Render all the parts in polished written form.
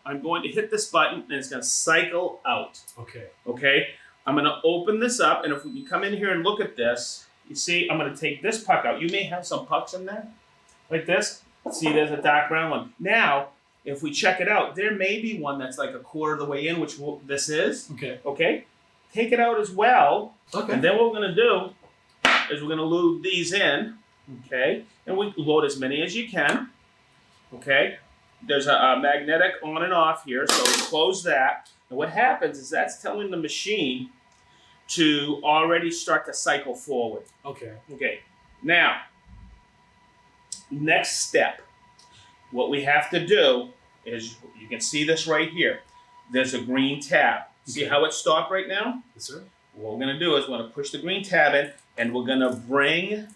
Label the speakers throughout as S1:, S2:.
S1: I'm going to hit this button and it's going to cycle out.
S2: Okay.
S1: Okay? I'm going to open this up, and if we can come in here and look at this, you see, I'm going to take this puck out. You may have some pucks in there, like this. See, there's a dark brown one. Now, if we check it out, there may be one that's like a quarter of the way in, which this is.
S2: Okay.
S1: Okay? Take it out as well.
S2: Okay.
S1: And then what we're going to do is we're going to load these in. Okay? And we load as many as you can. Okay? There's a magnetic on and off here, so we close that. And what happens is that's telling the machine to already start to cycle forward.
S2: Okay.
S1: Okay. Now, next step. What we have to do is, you can see this right here. There's a green tab. See how it's stopped right now?
S2: Yes, sir.
S1: What we're going to do is we're going to push the green tab in, and we're going to bring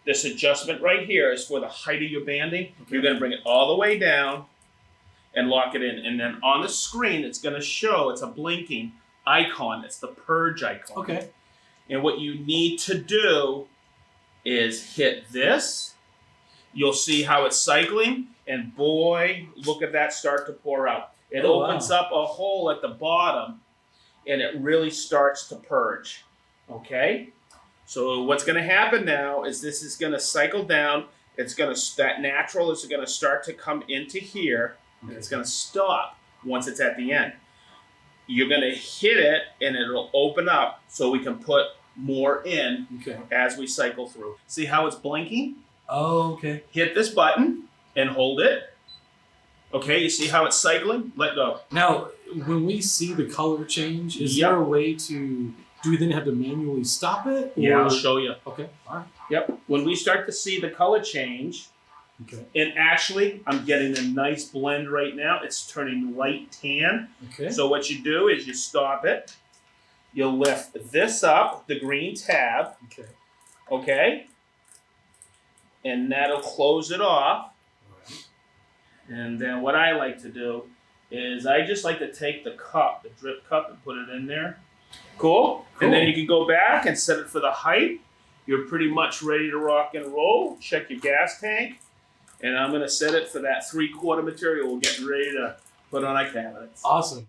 S1: this adjustment right here is for the height of your banding. Okay. You're going to bring it all the way down and lock it in. And then on the screen, it's going to show, it's a blinking icon. It's the purge icon.
S2: Okay.
S1: And what you need to do is hit this. You'll see how it's cycling. And boy, look at that start to pour out. It opens up a hole at the bottom, and it really starts to purge. Okay? So what's going to happen now is this is going to cycle down. It's going to, that natural is going to start to come into here, and it's going to stop once it's at the end. You're going to hit it, and it'll open up so we can put more in as we cycle through. See how it's blinking?
S2: Oh, okay.
S1: Hit this button and hold it. Okay, you see how it's cycling? Let go.
S2: Now, when we see the color change, is there a way to... Do we then have to manually stop it? Or?
S1: Yeah, I'll show you.
S2: Okay, all right.
S1: Yep. When we start to see the color change, and actually, I'm getting a nice blend right now. It's turning light tan.
S2: Okay.
S1: So what you do is you stop it. You'll lift this up, the green tab.
S2: Okay.
S1: Okay. And that'll close it off.
S2: All right.
S1: And then what I like to do is I just like to take the cup, the drip cup, and put it in there. Cool. And then you can go back and set it for the height. You're pretty much ready to rock and roll. Check your gas tank. And I'm going to set it for that 3/4 material we're getting ready to put on our cabinets.
S2: Awesome.